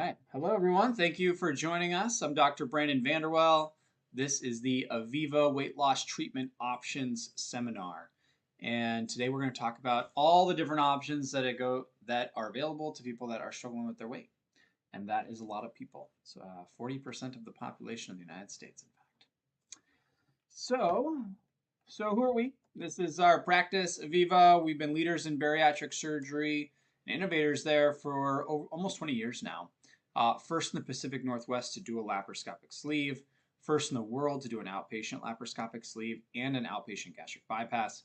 right. Hello, everyone. Thank you for joining us. I'm Dr. Brandon VanderWel. This is the Eviva Weight Loss Treatment Options Seminar. And today we're going to talk about all the different options that are available to people that are struggling with their weight. And that is a lot of people. So 40% of the population of the United States, in fact. So who are we? This is our practice, Eviva. We've been leaders in bariatric surgery and innovators there for almost 20 years now. First in the Pacific Northwest to do a laparoscopic sleeve, first in the world to do an outpatient laparoscopic sleeve and an outpatient gastric bypass.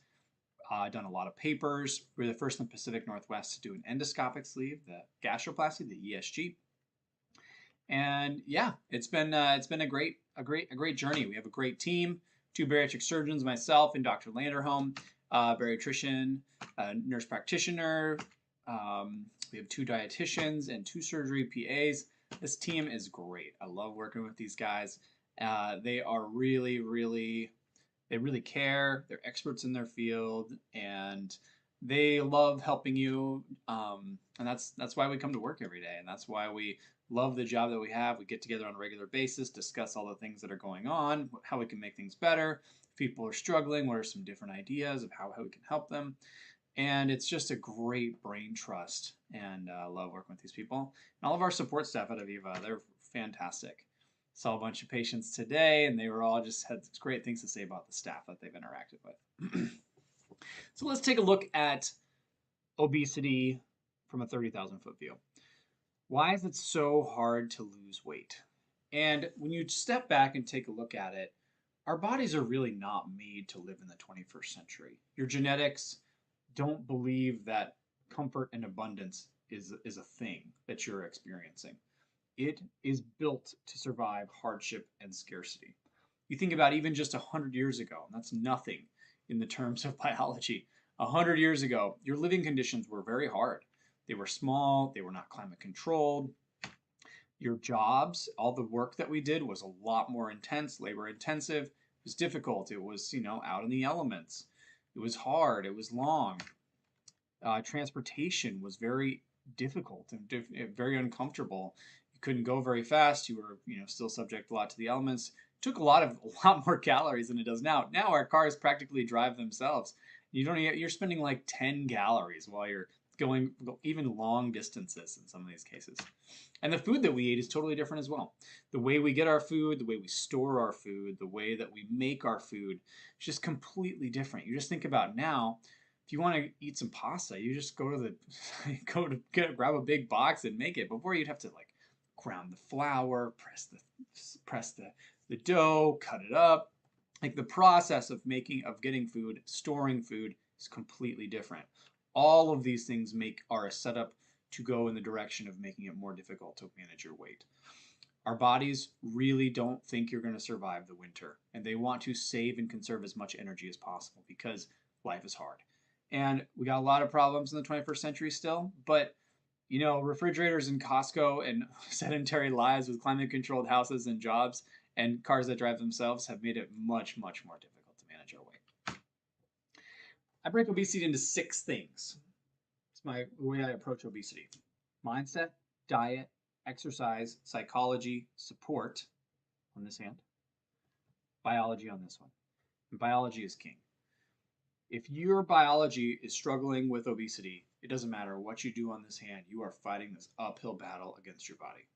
Done a lot of papers. We're the first in the Pacific Northwest to do an endoscopic sleeve, the gastroplasty, the ESG. And yeah, it's been a great journey. We have a great team, 2 bariatric surgeons, myself and Dr. Landerholm, bariatrician, nurse practitioner. We have 2 dietitians and 2 surgery PAs. This team is great. I love working with these guys. They are they really care. They're experts in their field, and they love helping you. And that's why we come to work every day, and that's why we love the job that we have. We get together on a regular basis, discuss all the things that are going on, how we can make things better. If people are struggling, what are some different ideas of how we can help them? And it's just a great brain trust, and I love working with these people. And all of our support staff at Eviva, they're fantastic. Saw a bunch of patients today, and they were all just had great things to say about the staff that they've interacted with. So let's take a look at obesity from a 30,000-foot view. Why is it so hard to lose weight? And when you step back and take a look at it, our bodies are really not made to live in the 21st century. Your genetics don't believe that comfort and abundance is a thing that you're experiencing. It is built to survive hardship and scarcity. You think about even just 100 years ago, and that's nothing in the terms of biology. 100 years ago, your living conditions were very hard. They were small, they were not climate controlled. Your jobs, all the work that we did was a lot more intense, labor intensive. It was difficult. It was, out in the elements. It was hard. It was long. Transportation was very difficult and very uncomfortable. You couldn't go very fast. You were, still subject a lot to the elements. It took a lot more calories than it does now. Now our cars practically drive themselves. You're spending like 10 calories while you're going even long distances in some of these cases. And the food that we eat is totally different as well. The way we get our food, the way we store our food, the way that we make our food is just completely different. You just think about now, if you want to eat some pasta, you just go to grab a big box and make it. Before you'd have to like ground the flour, press the dough, cut it up. Like the process of getting food, storing food is completely different. All of these things are a setup to go in the direction of making it more difficult to manage your weight. Our bodies really don't think you're going to survive the winter, and they want to save and conserve as much energy as possible because life is hard. And we got a lot of problems in the 21st century still, but refrigerators in Costco and sedentary lives with climate-controlled houses and jobs and cars that drive themselves have made it much, much more difficult to manage our weight. I break obesity into 6 things. It's the way I approach obesity. Mindset, diet, exercise, psychology, support on this hand, biology on this one. And biology is king. If your biology is struggling with obesity, it doesn't matter what you do on this hand, you are fighting this uphill battle against your body.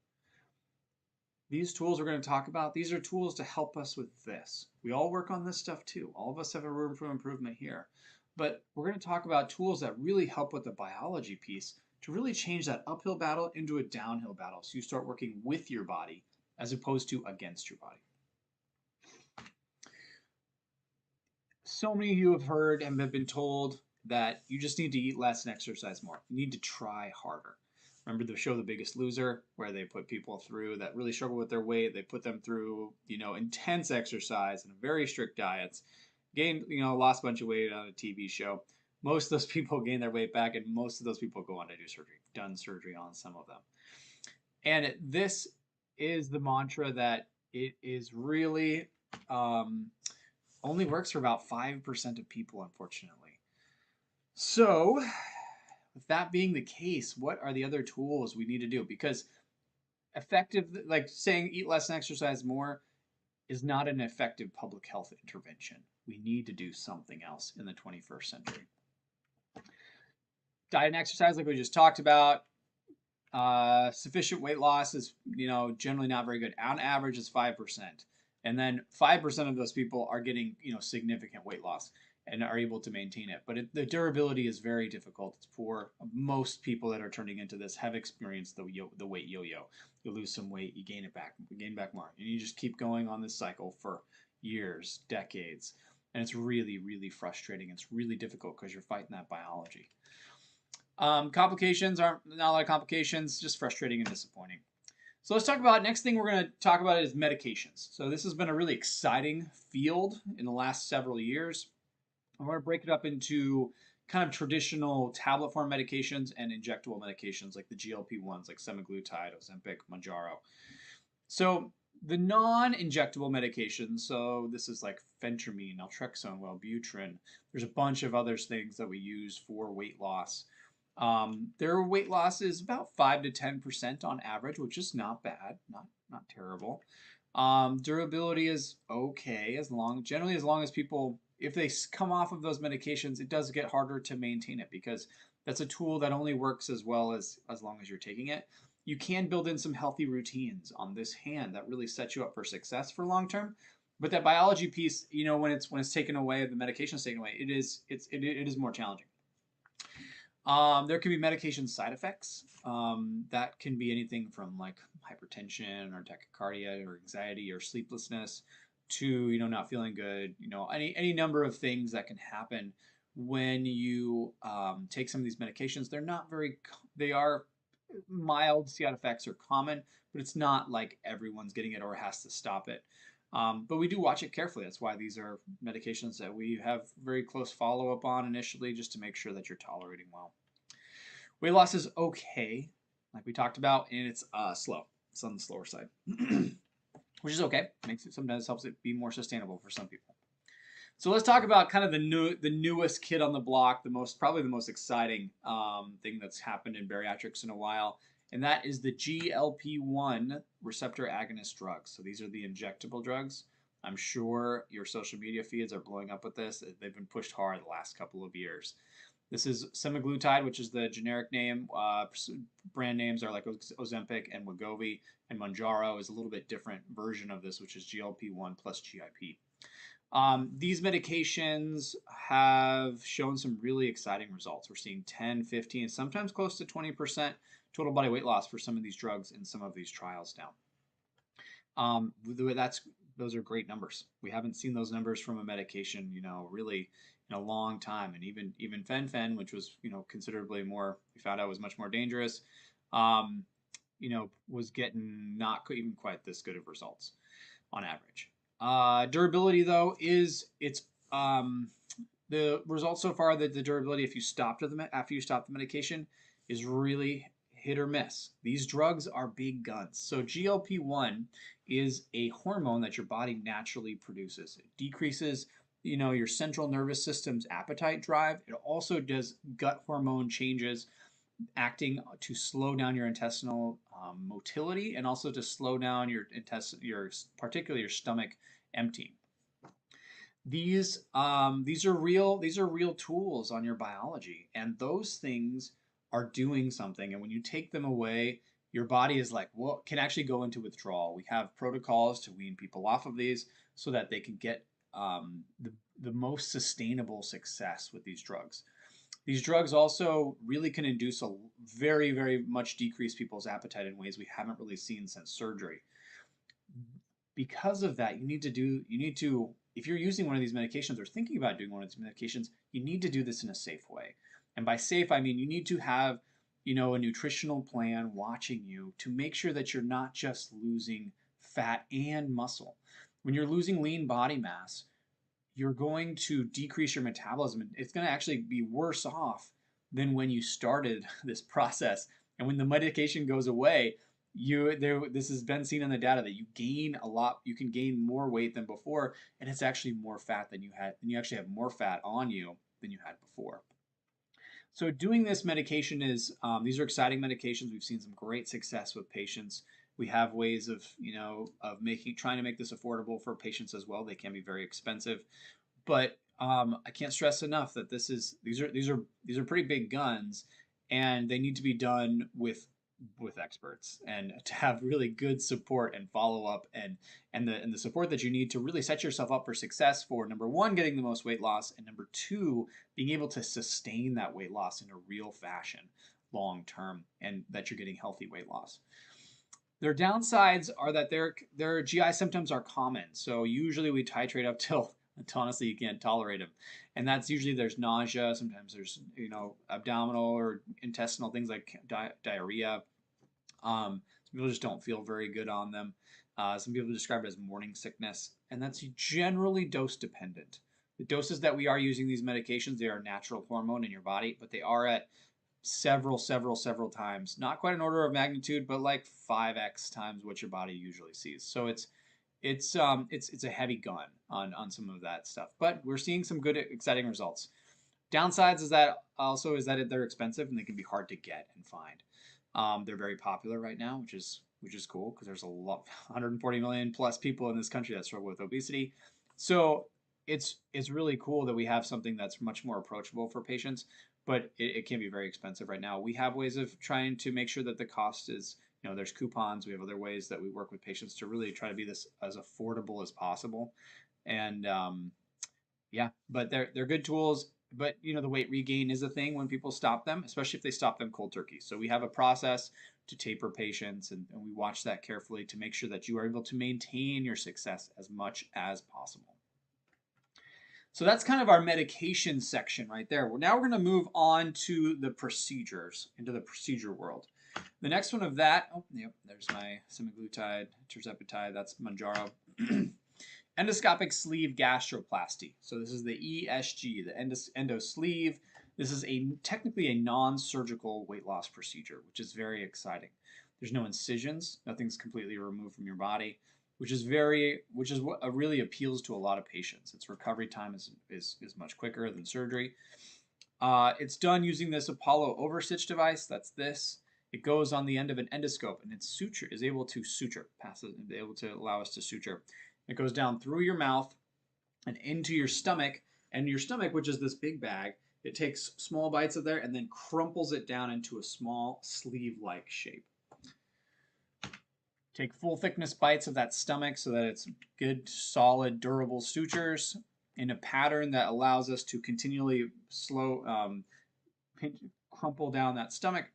These tools we're going to talk about, these are tools to help us with this. We all work on this stuff too. All of us have a room for improvement here. But we're going to talk about tools that really help with the biology piece to really change that uphill battle into a downhill battle. So you start working with your body as opposed to against your body. So many of you have heard and have been told that you just need to eat less and exercise more. You need to try harder. Remember the show The Biggest Loser, where they put people through that really struggle with their weight. They put them through, intense exercise and very strict diets. Lost a bunch of weight on a TV show. Most of those people gain their weight back, and most of those people go on to do surgery. Done surgery on some of them. And this is the mantra that it is really only works for about 5% of people, unfortunately. So with that being the case, what are the other tools we need to do? Because effective, like saying eat less and exercise more, is not an effective public health intervention. We need to do something else in the 21st century. Diet and exercise, like we just talked about. Sufficient weight loss is, generally not very good. On average, is 5%, and then 5% of those people are getting, significant weight loss and are able to maintain it. But the durability is very difficult. It's for most people that are turning into this have experienced the weight yo-yo. You lose some weight, you gain it back, you gain back more, and you just keep going on this cycle for years, decades, and it's really, really frustrating. It's really difficult because you're fighting that biology. Complications aren't not a lot of complications, just frustrating and disappointing. So let's talk about, next thing we're going to talk about is medications. So this has been a really exciting field in the last several years. I'm going to break it up into kind of traditional tablet form medications and injectable medications like the GLP-1s, like semaglutide, ozempic, mounjaro. So the non-injectable medications, so this is like phentermine, naltrexone, Wellbutrin. There's a bunch of other things that we use for weight loss. Their weight loss is about 5 to 10% on average, which is not bad, not terrible. Durability is okay, generally as long as people, if they come off of those medications, it does get harder to maintain it because that's a tool that only works as well as long as you're taking it. You can build in some healthy routines on this hand that really sets you up for success for long term. But that biology piece, when it's taken away, the medication is taken away, it is more challenging. There can be medication side effects. That can be anything from like hypertension or tachycardia or anxiety or sleeplessness to, not feeling good, any number of things that can happen when you take some of these medications. They are mild side effects are common, but it's not like everyone's getting it or has to stop it. But we do watch it carefully. That's why these are medications that we have very close follow-up on initially, just to make sure that you're tolerating well. Weight loss is okay, like we talked about, and it's slow. It's on the slower side, which is okay. Sometimes helps it be more sustainable for some people. So let's talk about kind of the newest kid on the block, probably the most exciting thing that's happened in bariatrics in a while. And that is the GLP-1 receptor agonist drugs. So these are the injectable drugs. I'm sure your social media feeds are blowing up with this. They've been pushed hard the last couple of years. This is semaglutide, which is the generic name. Brand names are like Ozempic and Wegovy, and mounjaro is a little bit different version of this, which is GLP-1 plus GIP. These medications have shown some really exciting results. We're seeing 10, 15, sometimes close to 20% total body weight loss for some of these drugs in some of these trials now. Those are great numbers. We haven't seen those numbers from a medication, really in a long time. And even fen, which was, considerably more, we found out was much more dangerous, was getting not even quite this good of results on average. Durability though the results so far that the durability, if you after you stop the medication, is really hit or miss. These drugs are big guns. So GLP-1 is a hormone that your body naturally produces. It decreases, your central nervous system's appetite drive. It also does gut hormone changes, acting to slow down your intestinal motility and also to slow down particularly your stomach emptying. These are real tools on your biology, and those things are doing something. And when you take them away, your body is like, well, can actually go into withdrawal. We have protocols to wean people off of these so that they can get the most sustainable success with these drugs. These drugs also really can induce a very, very much decrease people's appetite in ways we haven't really seen since surgery. Because of that, you need to, if you're using one of these medications or thinking about doing one of these medications, you need to do this in a safe way. And by safe, I mean you need to have, a nutritional plan watching you to make sure that you're not just losing fat and muscle. When you're losing lean body mass, you're going to decrease your metabolism. It's going to actually be worse off than when you started this process. And when the medication goes away, this has been seen in the data that you gain a lot. You can gain more weight than before, and it's actually more fat than you had. And you actually have more fat on you than you had before. So doing this medication these are exciting medications. We've seen some great success with patients We have ways of, of trying to make this affordable for patients as well. They can be very expensive, but I can't stress enough that these are pretty big guns, and they need to be done with experts, and to have really good support and follow up, and the support that you need to really set yourself up for success for, number one, getting the most weight loss, and number two, being able to sustain that weight loss in a real fashion long term, and that you're getting healthy weight loss. Their downsides are that their GI symptoms are common. So usually we titrate up till honestly you can't tolerate them, and that's usually there's nausea. Sometimes there's abdominal or intestinal things like diarrhea. Some people just don't feel very good on them. Some people describe it as morning sickness, and that's generally dose dependent. The doses that we are using these medications, they are natural hormone in your body, but they are at several times, not quite an order of magnitude, but like 5x times what your body usually sees. So it's a heavy gun on some of that stuff, but we're seeing some good exciting results. Downsides is that they're expensive and they can be hard to get and find. They're very popular right now, which is cool, because there's a lot 140 million plus people in this country that struggle with obesity. So it's really cool that we have something that's much more approachable for patients, but it can be very expensive right now. We have ways of trying to make sure that the cost is, there's coupons. We have other ways that we work with patients to really try to be this as affordable as possible. And yeah, but they're good tools. But the weight regain is a thing when people stop them, especially if they stop them cold turkey. So we have a process to taper patients, and we watch that carefully to make sure that you are able to maintain your success as much as possible. So that's kind of our medication section right there. Well, now we're going to move on to the procedures, into the procedure world. The next one of that, there's my semaglutide, tirzepatide, that's mounjaro. Endoscopic sleeve gastroplasty. So this is the ESG, the endo sleeve. This is technically a non-surgical weight loss procedure, which is very exciting. There's no incisions, nothing's completely removed from your body, which is what really appeals to a lot of patients. Its recovery time is much quicker than surgery. It's done using this Apollo overstitch device. That's this. It goes on the end of an endoscope, and its suture is able to able to allow us to suture. It goes down through your mouth and into your stomach, and your stomach, which is this big bag, it takes small bites of there and then crumples it down into a small sleeve-like shape. Take full thickness bites of that stomach so that it's good, solid, durable sutures in a pattern that allows us to continually crumple down that stomach.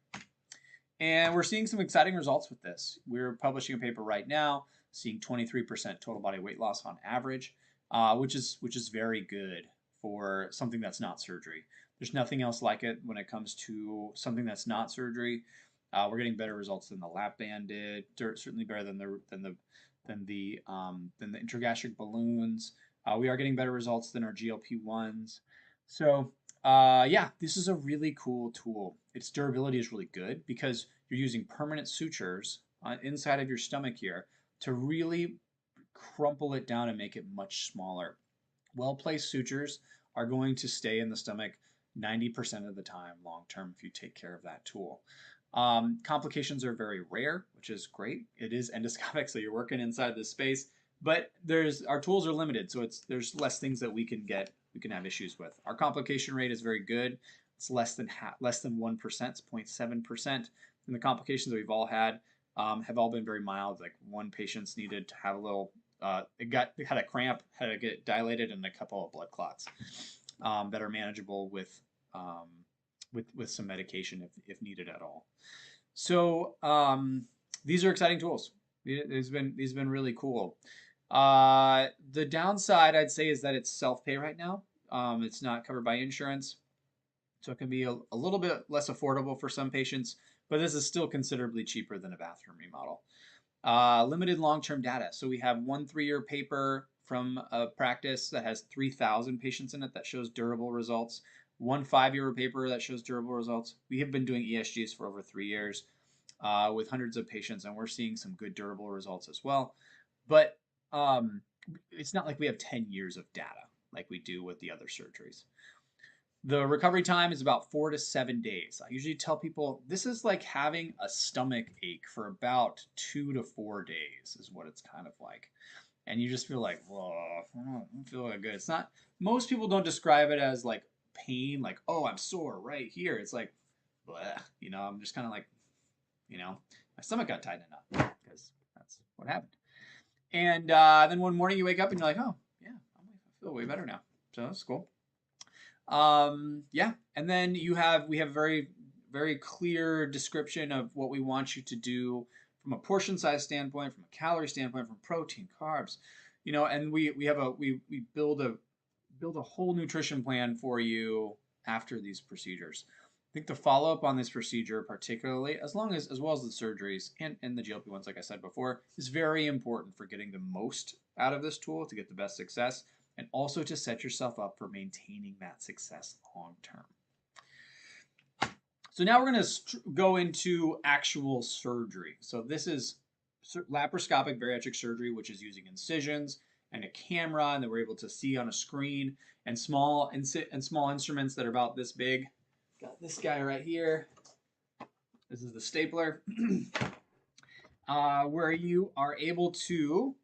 And we're seeing some exciting results with this. We're publishing a paper right now, seeing 23% total body weight loss on average, which is very good for something that's not surgery. There's nothing else like it when it comes to something that's not surgery. We're getting better results than the lap band did. Certainly better than the intragastric balloons. We are getting better results than our GLP-1s. So yeah, this is a really cool tool. Its durability is really good because you're using permanent sutures inside of your stomach here to really crumple it down and make it much smaller. Well-placed sutures are going to stay in the stomach 90% of the time long term if you take care of that tool. Complications are very rare, which is great. It is endoscopic, so you're working inside this space, but our tools are limited, so there's less things that we can have issues with. Our complication rate is very good. It's less than 1%, it's 0.7%. And the complications that we've all had have all been very mild. Like one patient's needed to have a little, it had a cramp, had to get dilated, and a couple of blood clots that are manageable with some medication if needed at all. So these are exciting tools. These have been really cool. The downside, I'd say, is that it's self-pay right now. It's not covered by insurance, so it can be a little bit less affordable for some patients, but this is still considerably cheaper than a bathroom remodel. Limited long-term data. So we have one 3-year paper from a practice that has 3,000 patients in it that shows durable results. One 5-year paper that shows durable results. We have been doing ESGs for over 3 years with hundreds of patients, and we're seeing some good durable results as well. But it's not like we have 10 years of data like we do with the other surgeries. The recovery time is about 4 to 7 days. I usually tell people this is like having a stomach ache for about 2 to 4 days is what it's kind of like. And you just feel like, whoa, I don't feel that good. It's not, most people don't describe it as like pain, like, oh, I'm sore right here. It's like, bleh, I'm just kind of like, my stomach got tightened up because that's what happened. And then one morning you wake up and you're like, oh, yeah, I feel way better now. So that's cool. Yeah, and then we have very, very clear description of what we want you to do from a portion size standpoint, from a calorie standpoint, from protein, carbs, and we build a whole nutrition plan for you after these procedures. I think the follow up on this procedure, particularly as well as the surgeries and the GLP-1s, like I said before, is very important for getting the most out of this tool to get the best success, and also to set yourself up for maintaining that success long term. So now we're going to go into actual surgery. So this is laparoscopic bariatric surgery, which is using incisions and a camera, and that we're able to see on a screen, and small instruments that are about this big. Got this guy right here. This is the stapler, where you are able to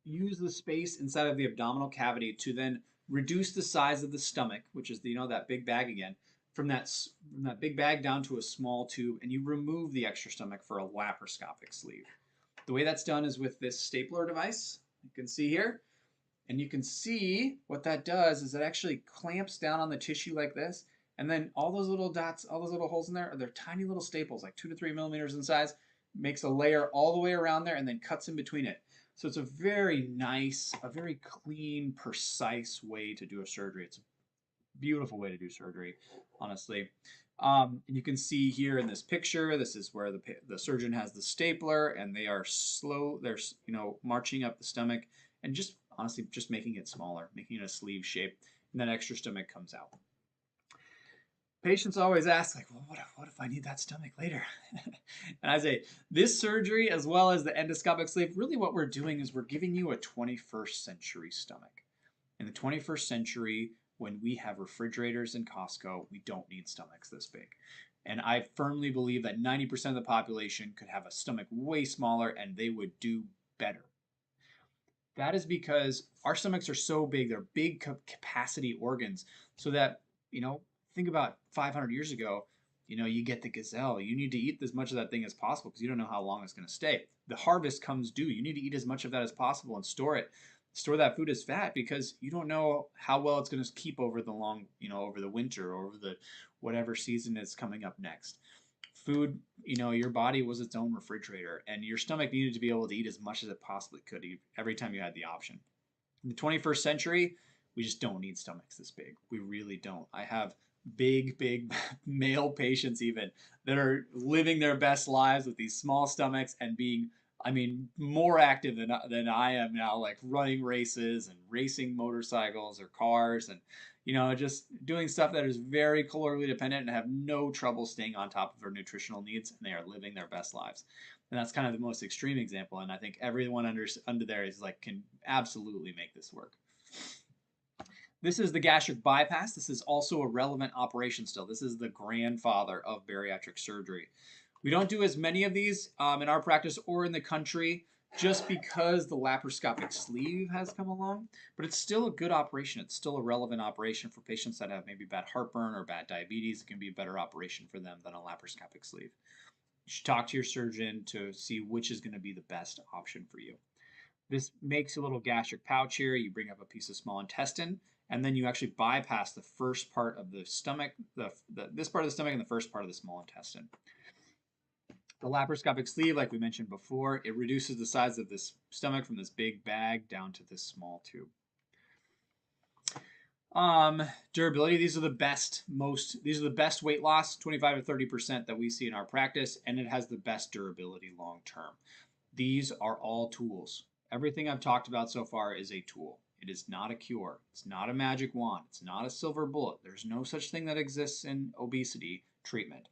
use the space inside of the abdominal cavity to then reduce the size of the stomach, which is that big bag again, from that big bag down to a small tube, and you remove the extra stomach for a laparoscopic sleeve. The way that's done is with this stapler device. You can see here, and you can see what that does is it actually clamps down on the tissue like this, and then all those little dots, all those little holes in there, they're tiny little staples, like 2 to 3 millimeters in size, makes a layer all the way around there, and then cuts in between it. So it's a very nice, a very clean, precise way to do a surgery. It's a beautiful way to do surgery, honestly. And you can see here in this picture, this is where the surgeon has the stapler, and they are they're marching up the stomach and just honestly just making it smaller, making it a sleeve shape, and that extra stomach comes out. Patients always ask, like, well, what if I need that stomach later? And I say, this surgery, as well as the endoscopic sleeve, really what we're doing is we're giving you a 21st century stomach. In the 21st century, when we have refrigerators in Costco, we don't need stomachs this big. And I firmly believe that 90% of the population could have a stomach way smaller and they would do better. That is because our stomachs are so big, they're big capacity organs, so that, think about 500 years ago, you get the gazelle. You need to eat as much of that thing as possible because you don't know how long it's going to stay. The harvest comes due. You need to eat as much of that as possible and store it. Store that food as fat because you don't know how well it's going to keep over the over the winter or over the whatever season is coming up next. Food, your body was its own refrigerator, and your stomach needed to be able to eat as much as it possibly could every time you had the option. In the 21st century, we just don't need stomachs this big. We really don't. I have big male patients even that are living their best lives with these small stomachs and being, more active than I am now, like running races and racing motorcycles or cars and, just doing stuff that is very calorically dependent and have no trouble staying on top of their nutritional needs, and they are living their best lives. And that's kind of the most extreme example. And I think everyone under there is like, can absolutely make this work. This is the gastric bypass. This is also a relevant operation still. This is the grandfather of bariatric surgery. We don't do as many of these in our practice or in the country just because the laparoscopic sleeve has come along, but it's still a good operation. It's still a relevant operation for patients that have maybe bad heartburn or bad diabetes. It can be a better operation for them than a laparoscopic sleeve. You should talk to your surgeon to see which is going to be the best option for you. This makes a little gastric pouch here. You bring up a piece of small intestine, and then you actually bypass the first part of the stomach, this part of the stomach and the first part of the small intestine. The laparoscopic sleeve, like we mentioned before, it reduces the size of this stomach from this big bag down to this small tube. Durability, these are the best weight loss, 25 to 30% that we see in our practice, and it has the best durability long term. These are all tools. Everything I've talked about so far is a tool. It is not a cure. It's not a magic wand. It's not a silver bullet. There's no such thing that exists in obesity treatment.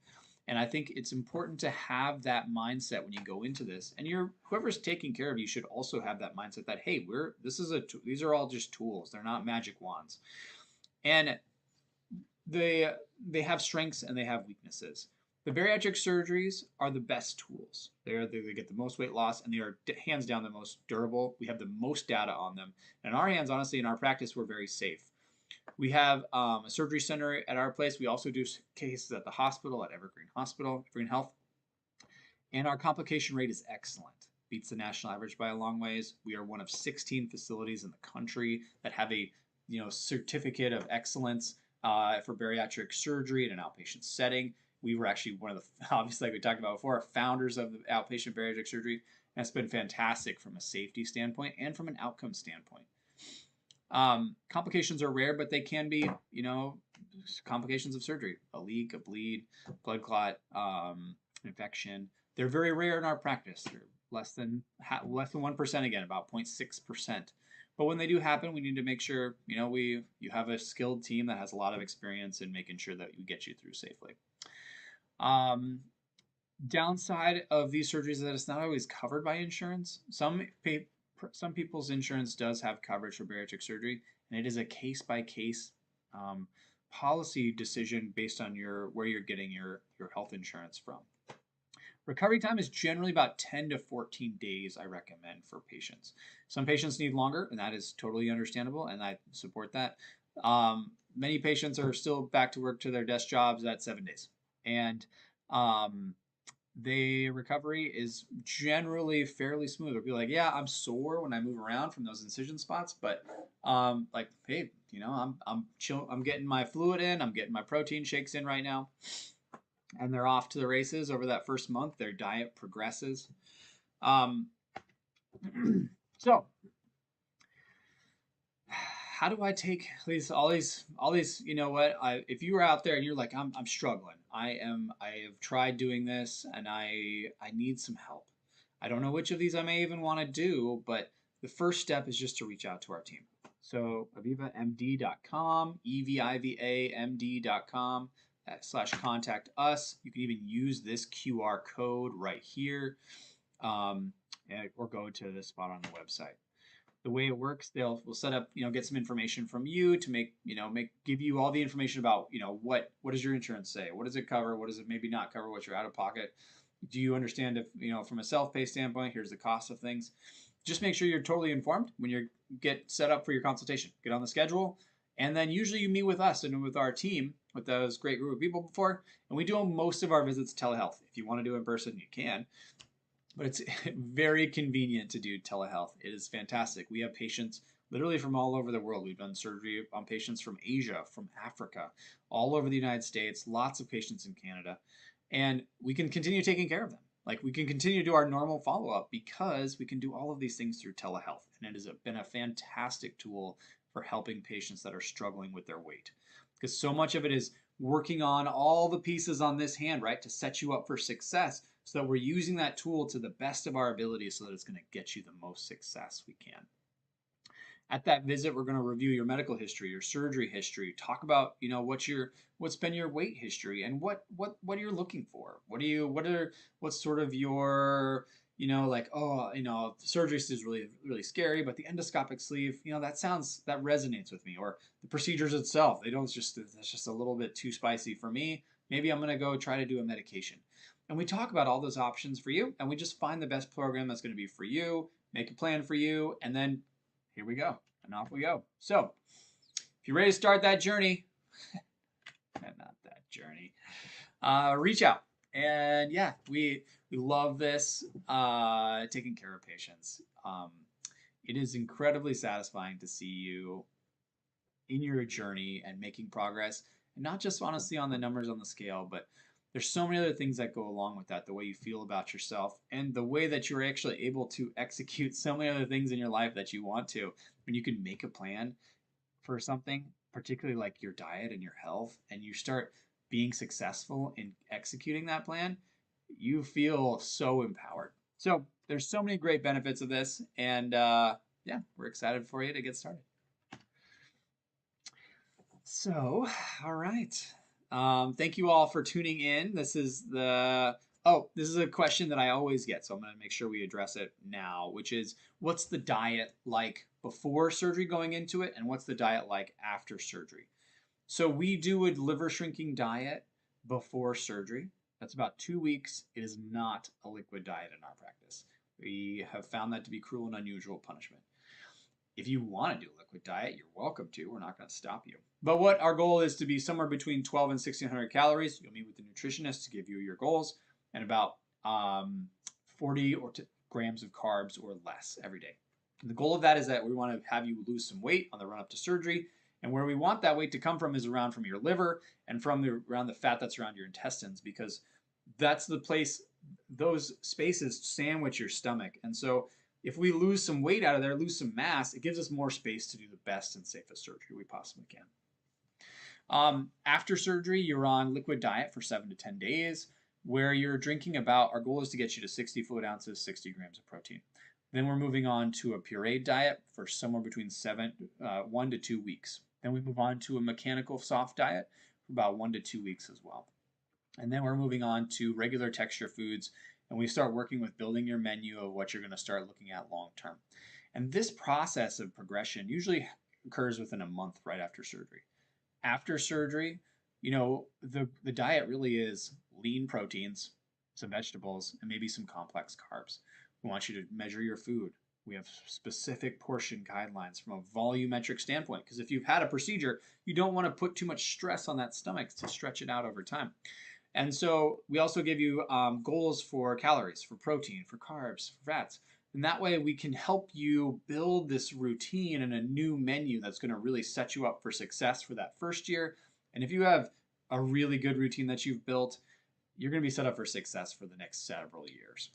And I think it's important to have that mindset when you go into this. And whoever's taking care of you should also have that mindset that, hey, these are all just tools. They're not magic wands. And they have strengths and they have weaknesses. The bariatric surgeries are the best tools. They get the most weight loss and they are hands down the most durable. We have the most data on them. And in our hands, honestly, in our practice, we're very safe. We have a surgery center at our place. We also do cases at the hospital, at Evergreen Health. And our complication rate is excellent. Beats the national average by a long ways. We are one of 16 facilities in the country that have a certificate of excellence for bariatric surgery in an outpatient setting. We were actually one of the, obviously, like we talked about before, founders of the outpatient bariatric surgery. And it's been fantastic from a safety standpoint and from an outcome standpoint. Complications are rare, but they can be, complications of surgery: a leak, a bleed, blood clot, infection. They're very rare in our practice. They're less than 1% again, about 0.6%. But when they do happen, we need to make sure, you have a skilled team that has a lot of experience in making sure that we get you through safely. Downside of these surgeries is that it's not always covered by insurance. Some people's insurance does have coverage for bariatric surgery, and it is a case-by-case policy decision based on where you're getting your health insurance from. Recovery time is generally about 10 to 14 days, I recommend, for patients. Some patients need longer, and that is totally understandable, and I support that. Many patients are still back to work to their desk jobs at 7 days. And the recovery is generally fairly smooth. They'll be like, yeah, I'm sore when I move around from those incision spots, but hey, I'm chill. I'm getting my fluid in. I'm getting my protein shakes in right now. And they're off to the races over that first month. Their diet progresses. So, how do I take all these? You know what? If you were out there and you're like, I'm struggling. I have tried doing this and I need some help. I don't know which of these I may even want to do, but the first step is just to reach out to our team. So EvivaMD.com, EvivaMD.com. /contact us. You can even use this QR code right here, or go to this spot on the website. The way it works, we'll set up, get some information from you to give you all the information about, what does your insurance say? What does it cover? What does it maybe not cover? What's your out of pocket? Do you understand if, from a self-pay standpoint, here's the cost of things. Just make sure you're totally informed when you get set up for your consultation. Get on the schedule. And then usually you meet with us and with our team, with those great group of people before, and we do most of our visits telehealth. If you want to do it in person, you can. But it's very convenient to do telehealth. It is fantastic. We have patients literally from all over the world. We've done surgery on patients from Asia, from Africa, all over the United States, lots of patients in Canada. And we can continue taking care of them. Like, we can continue to do our normal follow-up because we can do all of these things through telehealth. And it has been a fantastic tool for helping patients that are struggling with their weight. Because so much of it is working on all the pieces on this hand, right, to set you up for success, so that we're using that tool to the best of our ability so that it's going to get you the most success we can. At that visit, we're going to review your medical history, your surgery history, talk about, what's been your weight history and what you're looking for. What's sort of your, surgery is really, really scary, but the endoscopic sleeve, that resonates with me. Or the procedures itself, that's just a little bit too spicy for me. Maybe I'm going to go try to do a medication. And we talk about all those options for you, and we just find the best program that's going to be for you, make a plan for you, and then here we go, and off we go. So if you're ready to start that journey, not that journey, reach out. And yeah, we love this, taking care of patients. It is incredibly satisfying to see you in your journey and making progress, and not just honestly on the numbers on the scale, but there's so many other things that go along with that, the way you feel about yourself and the way that you're actually able to execute so many other things in your life that you want to. When you can make a plan for something, particularly like your diet and your health, and you start being successful in executing that plan, you feel so empowered. So there's so many great benefits of this, and yeah, we're excited for you to get started. So, all right. Thank you all for tuning in. This is a question that I always get, so I'm going to make sure we address it now, which is, what's the diet like before surgery going into it, and what's the diet like after surgery? So we do a liver shrinking diet before surgery. That's about 2 weeks. It is not a liquid diet in our practice. We have found that to be cruel and unusual punishment. If you want to do a liquid diet, you're welcome to. We're not going to stop you. But what our goal is to be somewhere between 12 and 1600 calories. You'll meet with the nutritionist to give you your goals, and about 40 grams of carbs or less every day. And the goal of that is that we want to have you lose some weight on the run up to surgery. And where we want that weight to come from is around from your liver and around the fat that's around your intestines, because that's the place, those spaces sandwich your stomach. And so if we lose some weight out of there, lose some mass, it gives us more space to do the best and safest surgery we possibly can. After surgery, you're on liquid diet for 7 to 10 days, where you're drinking our goal is to get you to 60 fluid ounces, 60 grams of protein. Then we're moving on to a pureed diet for somewhere between 1 to 2 weeks. Then we move on to a mechanical soft diet for about 1 to 2 weeks as well. And then we're moving on to regular texture foods, and we start working with building your menu of what you're going to start looking at long term. And this process of progression usually occurs within a month right after surgery. After surgery, the diet really is lean proteins, some vegetables, and maybe some complex carbs. We want you to measure your food. We have specific portion guidelines from a volumetric standpoint, because if you've had a procedure, you don't want to put too much stress on that stomach to stretch it out over time. And so we also give you goals for calories, for protein, for carbs, for fats. And that way we can help you build this routine and a new menu that's going to really set you up for success for that first year. And if you have a really good routine that you've built, you're going to be set up for success for the next several years.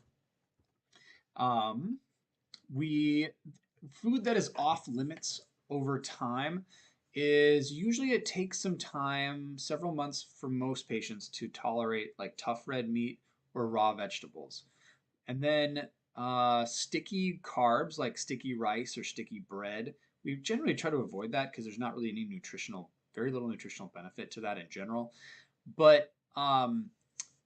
Food that is off limits over time is usually, it takes some time, several months for most patients to tolerate like tough red meat or raw vegetables. And then sticky carbs like sticky rice or sticky bread, we generally try to avoid that because there's not really any very little nutritional benefit to that in general. But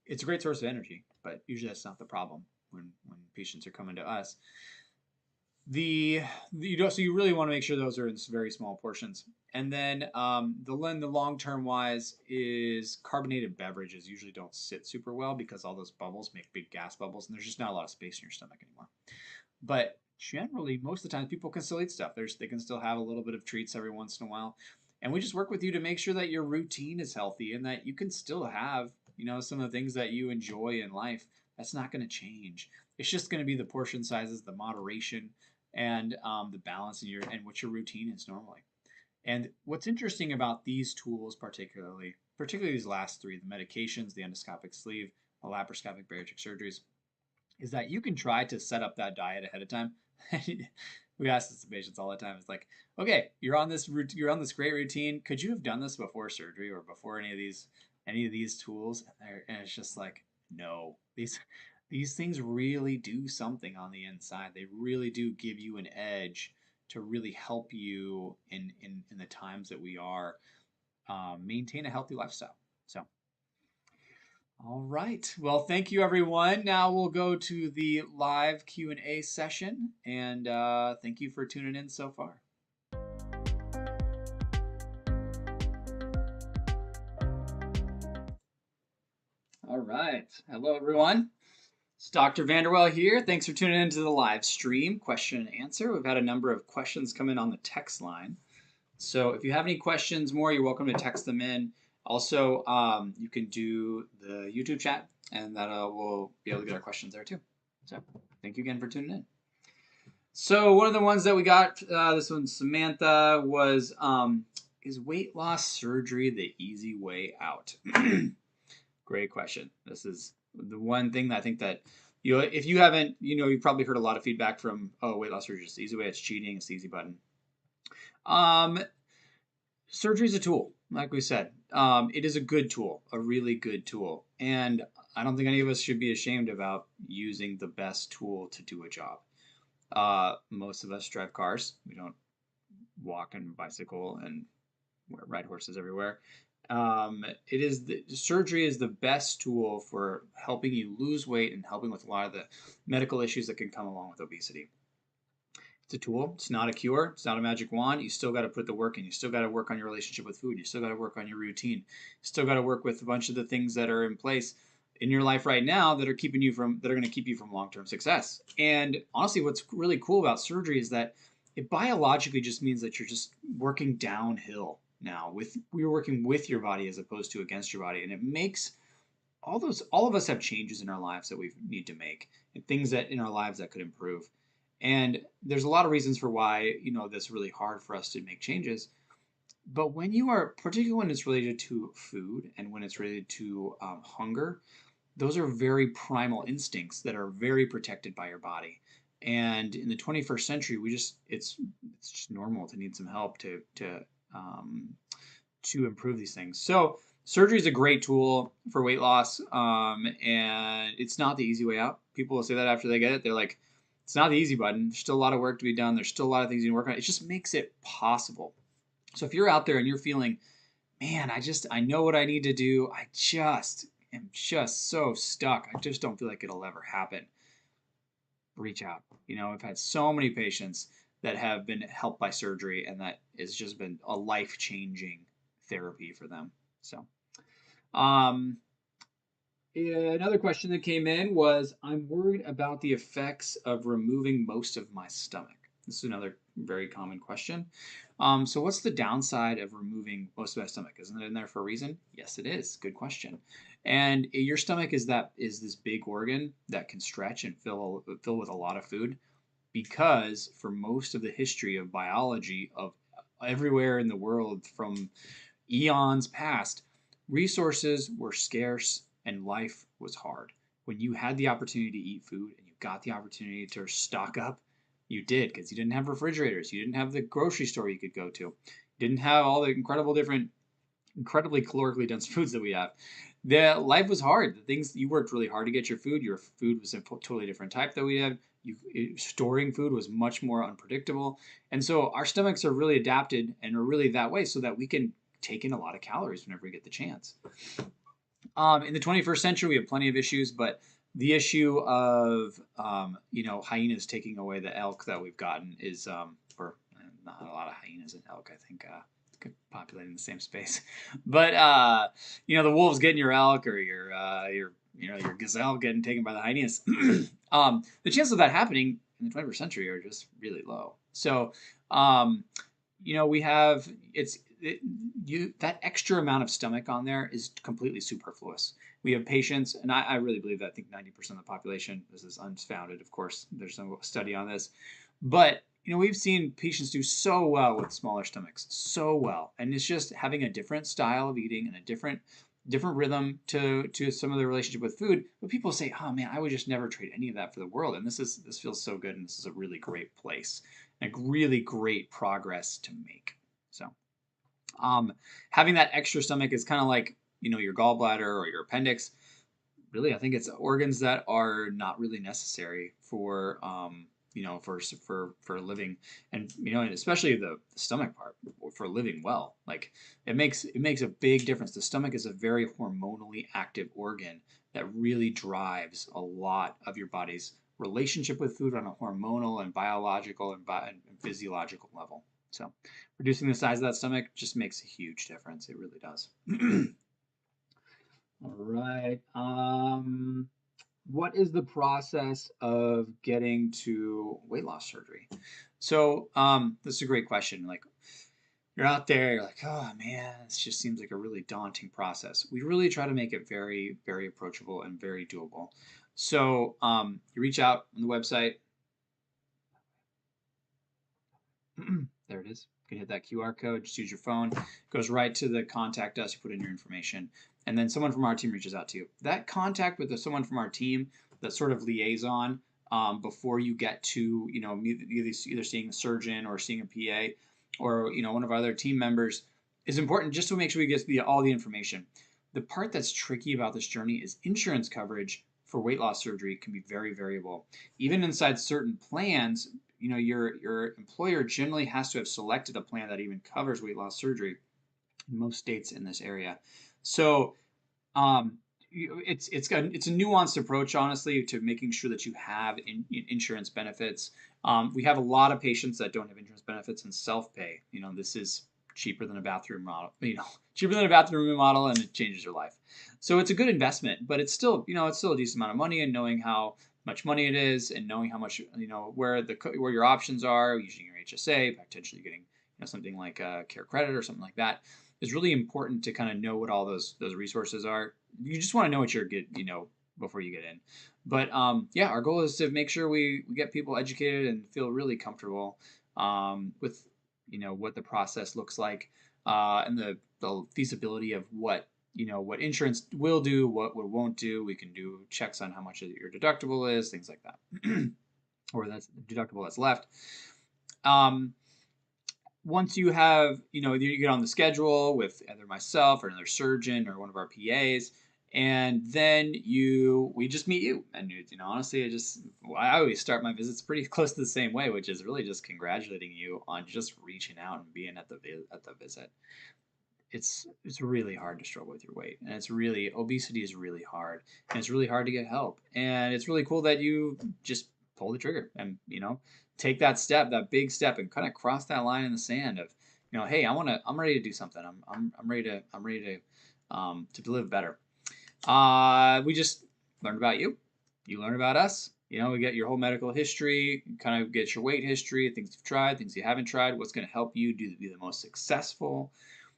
it's a great source of energy, but usually that's not the problem when patients are coming to us. So you really want to make sure those are in very small portions. And then the long-term wise is carbonated beverages usually don't sit super well because all those bubbles make big gas bubbles, and there's just not a lot of space in your stomach anymore. But generally, most of the time, people can still eat stuff. They can still have a little bit of treats every once in a while. And we just work with you to make sure that your routine is healthy and that you can still have, some of the things that you enjoy in life. That's not going to change. It's just going to be the portion sizes, the moderation, and the balance in what your routine is normally. And what's interesting about these tools, particularly these last three, the medications, the endoscopic sleeve, the laparoscopic bariatric surgeries, is that you can try to set up that diet ahead of time. We ask this to patients all the time. It's like, okay, you're on this great routine. Could you have done this before surgery or before any of these tools? And it's just like, no. These things really do something on the inside. They really do give you an edge to really help you in the times that we are maintain a healthy lifestyle. So, all right. Well, thank you, everyone. Now we'll go to the live Q&A session, and thank you for tuning in so far. All right. Hello, everyone. It's Dr. VanderWel here. Thanks for tuning into the live stream, question and answer. We've had a number of questions come in on the text line. So if you have any questions more, you're welcome to text them in. Also, you can do the YouTube chat, and that we'll be able to get our questions there too. So thank you again for tuning in. So one of the ones that we got, this one, Samantha, was, is weight loss surgery the easy way out? Great question. This is the one thing that I think that, if you haven't, you've probably heard a lot of feedback from, weight loss surgery is the easy way, it's cheating, it's the easy button. Surgery is a tool, like we said. It is a good tool, a really good tool. And I don't think any of us should be ashamed about using the best tool to do a job. Most of us drive cars. We don't walk and bicycle and ride horses everywhere. Surgery is the best tool for helping you lose weight and helping with a lot of the medical issues that can come along with obesity. It's a tool. It's not a cure. It's not a magic wand. You still got to put the work in. You still got to work on your relationship with food. You still got to work on your routine. You still got to work with a bunch of the things that are in place in your life right now that are going to keep you from long-term success. And honestly, what's really cool about surgery is that it biologically just means that you're just working downhill now. We're working with your body as opposed to against your body, and it makes all of us have changes in our lives that we need to make, and things that in our lives that could improve. And there's a lot of reasons for why that's really hard for us to make changes. But when you are, particularly when it's related to food and when it's related to hunger, those are very primal instincts that are very protected by your body. And in the 21st century, it's just normal to need some help to improve these things. So surgery is a great tool for weight loss, and it's not the easy way out. People will say that after they get it. They're like, it's not the easy button. There's still a lot of work to be done. There's still a lot of things you can work on. It just makes it possible. So if you're out there and you're feeling, man, I know what I need to do. I just am just so stuck. I just don't feel like it'll ever happen. Reach out. I've had so many patients that have been helped by surgery, and that has just been a life-changing therapy for them. So, another question that came in was, I'm worried about the effects of removing most of my stomach. This is another very common question. So what's the downside of removing most of my stomach? Isn't it in there for a reason? Yes, it is. Good question. And your stomach is this big organ that can stretch and fill with a lot of food, because for most of the history of biology of everywhere in the world from eons past, resources were scarce and life was hard. When you had the opportunity to eat food and you got the opportunity to stock up, you did, because you didn't have refrigerators. You didn't have the grocery store you could go to. You didn't have all the incredibly calorically dense foods that we have. The life was hard. The things you worked really hard to get your food. Your food was a totally different type that we had. Storing food was much more unpredictable. And so our stomachs are really adapted and are really that way so that we can take in a lot of calories whenever we get the chance. In the 21st century, we have plenty of issues, but the issue of hyenas taking away the elk that we've gotten is or not a lot of hyenas and elk, I think, populating the same space. But the wolves getting your elk, or your gazelle getting taken by the hyenas. The chances of that happening in the 21st century are just really low. So we have that extra amount of stomach on there is completely superfluous. We have patients, and I really believe that. I think 90% of the population, this is unfounded, of course, there's no study on this, but we've seen patients do so well with smaller stomachs, so well, and it's just having a different style of eating and a different rhythm to some of the relationship with food. But people say, oh man, I would just never trade any of that for the world, and this feels so good, and this is a really great place, like really great progress to make. So having that extra stomach is kind of like your gallbladder or your appendix. Really, I think it's organs that are not really necessary for for living, and and especially the stomach part for living well. Like it makes a big difference. The stomach is a very hormonally active organ that really drives a lot of your body's relationship with food on a hormonal and biological and physiological level. So reducing the size of that stomach just makes a huge difference. It really does. All right. What is the process of getting to weight loss surgery? So this is a great question. Like you're out there, you're like, oh man, this just seems like a really daunting process. We really try to make it very, very approachable and very doable. So you reach out on the website. There it is. You can hit that QR code, just use your phone. It goes right to the contact us, you put in your information, and then someone from our team reaches out to you. That contact with someone from our team, that sort of liaison before you get to, either seeing a surgeon or seeing a PA or, one of our other team members, is important just to make sure we get all the information. The part that's tricky about this journey is insurance coverage for weight loss surgery can be very variable. Even inside certain plans, your employer generally has to have selected a plan that even covers weight loss surgery in most states in this area. So it's a nuanced approach, honestly, to making sure that you have insurance benefits. We have a lot of patients that don't have insurance benefits and self-pay. This is cheaper than a bathroom model. Cheaper than a bathroom remodel, and it changes your life. So it's a good investment, but it's still a decent amount of money. And knowing how much money it is, and knowing how much where your options are, using your HSA, potentially getting something like a care credit or something like that, is really important to kind of know what all those resources are. You just want to know what you're getting, before you get in. But yeah, our goal is to make sure we get people educated and feel really comfortable with what the process looks like, and the feasibility of what what insurance will do, what it won't do. We can do checks on how much your deductible is, things like that, or that's the deductible that's left. Once you have, you get on the schedule with either myself or another surgeon or one of our PAs, and then we just meet you. And honestly, I always start my visits pretty close to the same way, which is really just congratulating you on just reaching out and being at the visit. It's really hard to struggle with your weight, and obesity is really hard, and it's really hard to get help. And it's really cool that you just pull the trigger and take that step, that big step, and kind of cross that line in the sand of hey, I'm ready to do something. I'm ready to live better. We just learned about you. You learn about us. We get your whole medical history, kind of get your weight history, things you've tried, things you haven't tried, what's going to help you be the most successful.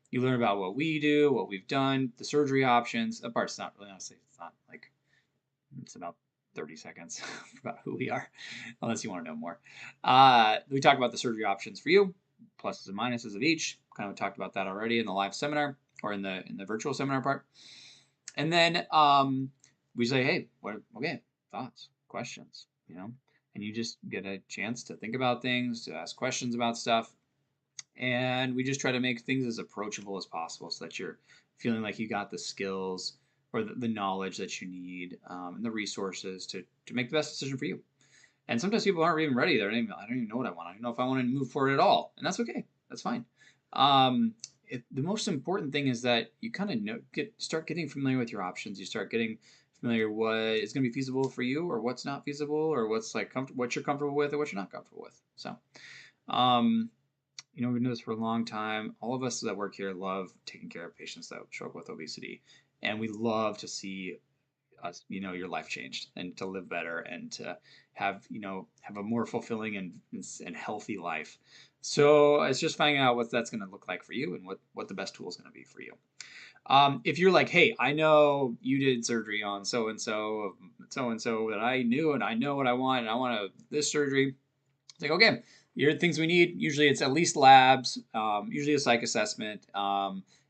You learn about what we do, what we've done, the surgery options. That part's not really, honestly, it's about 30 seconds about who we are, unless you want to know more. We talk about the surgery options for you, pluses and minuses of each. Kind of talked about that already in the live seminar, or in the virtual seminar part. And then we say, hey, okay, thoughts, questions, and you just get a chance to think about things, to ask questions about stuff. And we just try to make things as approachable as possible, so that you're feeling like you got the skills or the knowledge that you need, and the resources to make the best decision for you. And sometimes people aren't even ready. I don't even know what I want. I don't know if I want to move forward at all. And that's okay. That's fine. The most important thing is that you kind of start getting familiar with your options. You start getting familiar what is going to be feasible for you, or what's not feasible, or what's what you're comfortable with, or what you're not comfortable with. So, we've been doing this for a long time. All of us that work here love taking care of patients that struggle with obesity, and we love to see us, your life changed, and to live better, and to have a more fulfilling and healthy life. So it's just finding out what that's going to look like for you, and what the best tool is going to be for you. If you're like, hey, I know you did surgery on so and so that I knew, and I know what I want, and I want this surgery. It's like, okay, here are the things we need. Usually it's at least labs, usually a psych assessment,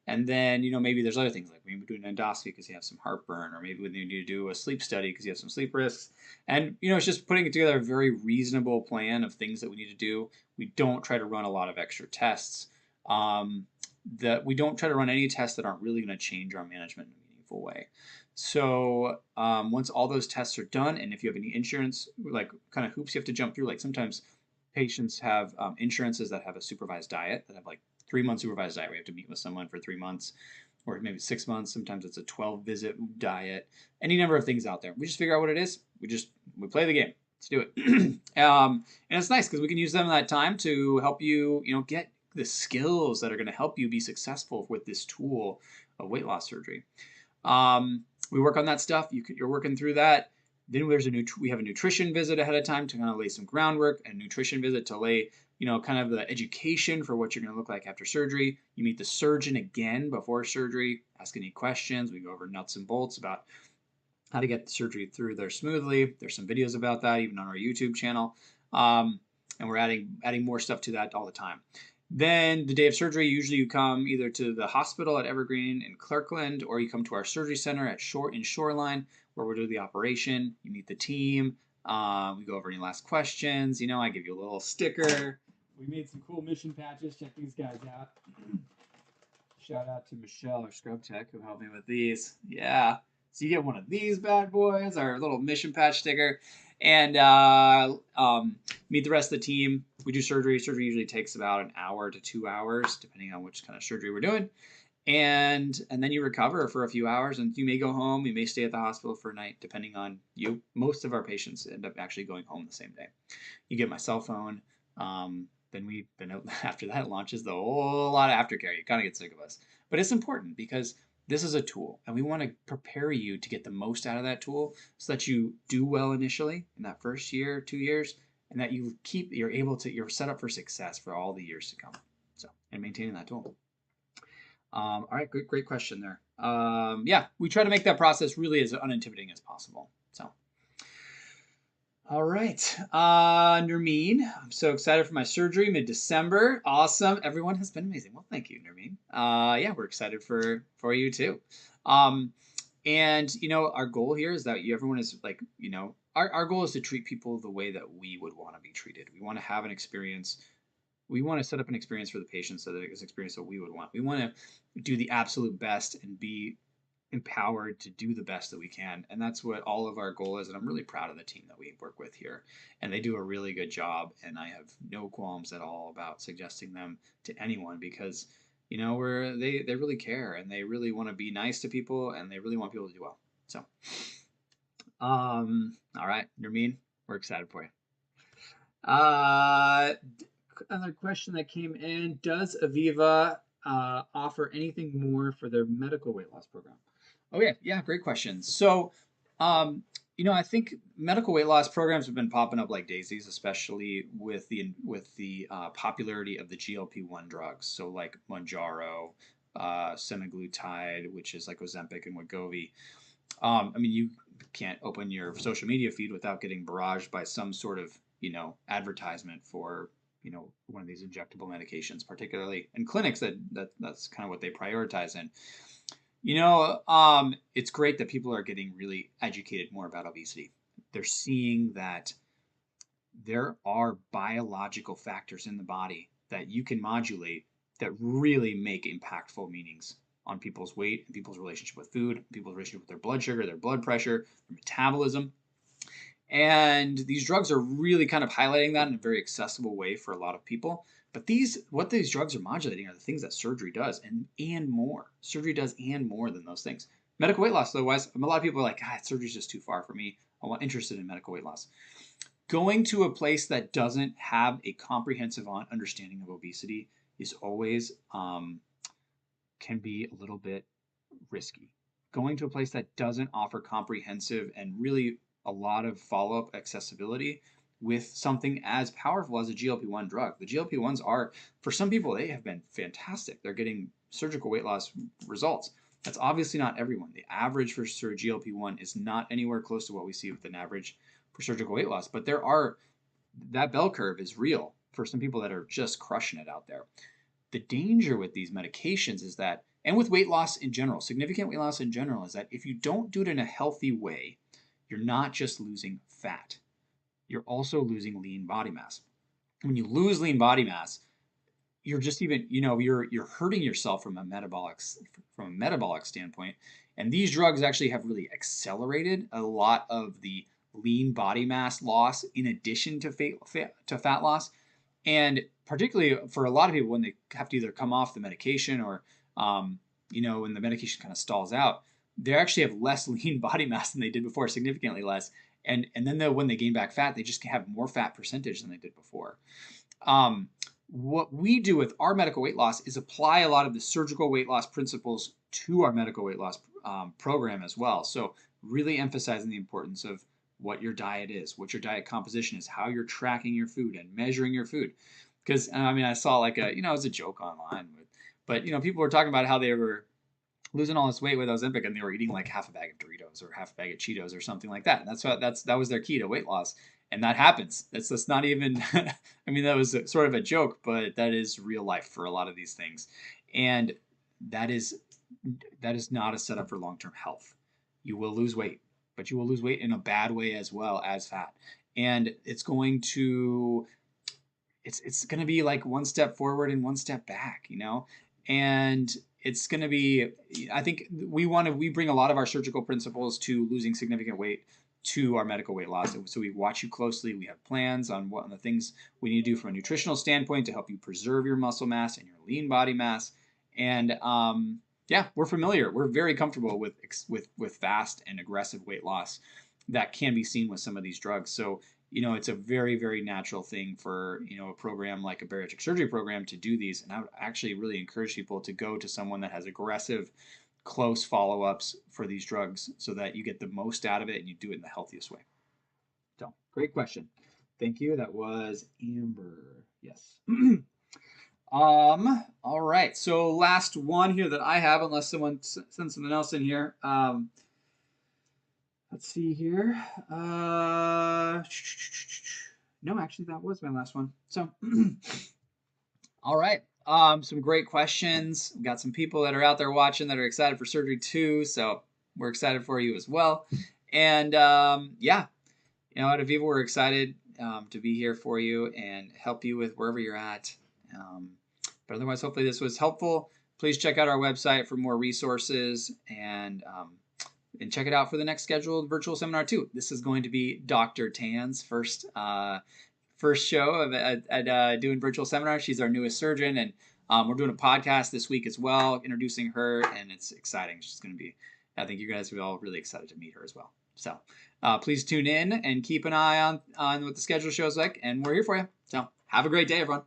and then maybe there's other things, like maybe do an endoscopy because you have some heartburn, or maybe we need to do a sleep study because you have some sleep risks. And it's just putting together a very reasonable plan of things that we need to do. We don't try to run a lot of extra tests. We don't try to run any tests that aren't really going to change our management in a meaningful way. So once all those tests are done, and if you have any insurance, like kind of hoops you have to jump through, like sometimes patients have insurances that have a supervised diet, that have like 3-month supervised diet. We have to meet with someone for 3 months, or maybe 6 months. Sometimes it's a 12-visit diet. Any number of things out there. We just figure out what it is. We play the game. Let's do it. And it's nice because we can use them that time to help you, get the skills that are going to help you be successful with this tool of weight loss surgery. We work on that stuff. You're working through that. Then we have a nutrition visit ahead of time to kind of lay some groundwork, and a nutrition visit to lay, kind of the education for what you're going to look like after surgery. You meet the surgeon again before surgery, ask any questions. We go over nuts and bolts about how to get the surgery through there smoothly. There's some videos about that even on our YouTube channel. And we're adding more stuff to that all the time. Then the day of surgery, usually you come either to the hospital at Evergreen in Clerkland, or you come to our surgery center in Shoreline, where we'll do the operation. You meet the team. We go over any last questions. I give you a little sticker. We made some cool mission patches. Check these guys out. Shout out to Michelle, our scrub tech, who helped me with these. Yeah. So you get one of these bad boys, our little mission patch sticker, and meet the rest of the team. We do surgery. Surgery usually takes about an hour to 2 hours, depending on which kind of surgery we're doing. and then you recover for a few hours, and you may go home, you may stay at the hospital for a night, depending on you. Most of our patients end up actually going home the same day. You get my cell phone. Then after that launches the whole lot of aftercare. You kind of get sick of us, but it's important because this is a tool, and we want to prepare you to get the most out of that tool, so that you do well initially in that first year, 2 years, and that you're set up for success for all the years to come. So, and maintaining that tool. All right, great question there. Yeah, we try to make that process really as unintimidating as possible. So, all right, Nermeen, I'm so excited for my surgery mid-December. Awesome, everyone has been amazing. Well, thank you, Nermeen. Yeah, we're excited for you too. And our goal here is that everyone is like, our goal is to treat people the way that we would want to be treated. We want to have an experience. We want to set up an experience for the patients so that it's an experience that we would want. We want to do the absolute best and be empowered to do the best that we can. And that's what all of our goal is. And I'm really proud of the team that we work with here. And they do a really good job. And I have no qualms at all about suggesting them to anyone, because, they really care, and they really want to be nice to people, and they really want people to do well. So, all right, Nermeen, we're excited for you. Another question that came in: does Eviva offer anything more for their medical weight loss program? Oh yeah, great question. So, I think medical weight loss programs have been popping up like daisies, especially with the popularity of the GLP-1 drugs. So like mounjaro, semaglutide, which is like Ozempic and Wegovy. You can't open your social media feed without getting barraged by some sort of advertisement for one of these injectable medications, particularly in clinics that's kind of what they prioritize in. It's great that people are getting really educated more about obesity. They're seeing that there are biological factors in the body that you can modulate that really make impactful meanings on people's weight and people's relationship with food, people's relationship with their blood sugar, their blood pressure, their metabolism. And these drugs are really kind of highlighting that in a very accessible way for a lot of people. But what these drugs are modulating are the things that surgery does, and more. Surgery does and more than those things. Medical weight loss, otherwise, a lot of people are like, surgery's just too far for me. I'm interested in medical weight loss. Going to a place that doesn't have a comprehensive understanding of obesity is always can be a little bit risky. Going to a place that doesn't offer comprehensive and really a lot of follow-up accessibility with something as powerful as a GLP-1 drug. The GLP-1s are, for some people, they have been fantastic. They're getting surgical weight loss results. That's obviously not everyone. The average for GLP-1 is not anywhere close to what we see with an average for surgical weight loss. But that bell curve is real for some people that are just crushing it out there. The danger with these medications is that, and with weight loss in general, significant weight loss in general, is that if you don't do it in a healthy way, you're not just losing fat, you're also losing lean body mass. When you lose lean body mass, you're just you're hurting yourself from a metabolic standpoint. And these drugs actually have really accelerated a lot of the lean body mass loss in addition to fat loss. And particularly for a lot of people, when they have to either come off the medication or, when the medication kind of stalls out, they actually have less lean body mass than they did before, significantly less. And then when they gain back fat, they just have more fat percentage than they did before. What we do with our medical weight loss is apply a lot of the surgical weight loss principles to our medical weight loss program as well. So really emphasizing the importance of what your diet is, what your diet composition is, how you're tracking your food and measuring your food. Because, I saw like it was a joke online, but people were talking about how they were losing all this weight with Ozempic, and they were eating like half a bag of Doritos or half a bag of Cheetos or something like that. And that was their key to weight loss. And that happens. That's not even, that was sort of a joke, but that is real life for a lot of these things. And that is not a setup for long-term health. You will lose weight, but you will lose weight in a bad way as well as fat. And it's going to be like one step forward and one step back, and it's going to be, I think we bring a lot of our surgical principles to losing significant weight to our medical weight loss. So we watch you closely. We have plans on what the things we need to do from a nutritional standpoint to help you preserve your muscle mass and your lean body mass. And Yeah, we're familiar. We're very comfortable with fast and aggressive weight loss that can be seen with some of these drugs. So, it's a very, very natural thing for, a program like a bariatric surgery program to do these. And I would actually really encourage people to go to someone that has aggressive, close follow-ups for these drugs so that you get the most out of it and you do it in the healthiest way. So, great question. Thank you. That was Amber. Yes. All right. So last one here that I have, unless someone sends something else in here. Let's see here. No, actually, that was my last one. So, all right. Some great questions. We've got some people that are out there watching that are excited for surgery too. So we're excited for you as well. And yeah, at Eviva, we're excited to be here for you and help you with wherever you're at. But otherwise, hopefully this was helpful. Please check out our website for more resources and check it out for the next scheduled virtual seminar too. This is going to be Dr. Tan's first show at doing virtual seminars. She's our newest surgeon, and we're doing a podcast this week as well, introducing her, and it's exciting. She's going to be, I think you guys will be all really excited to meet her as well. So please tune in and keep an eye on what the schedule shows like, and we're here for you. So have a great day, everyone.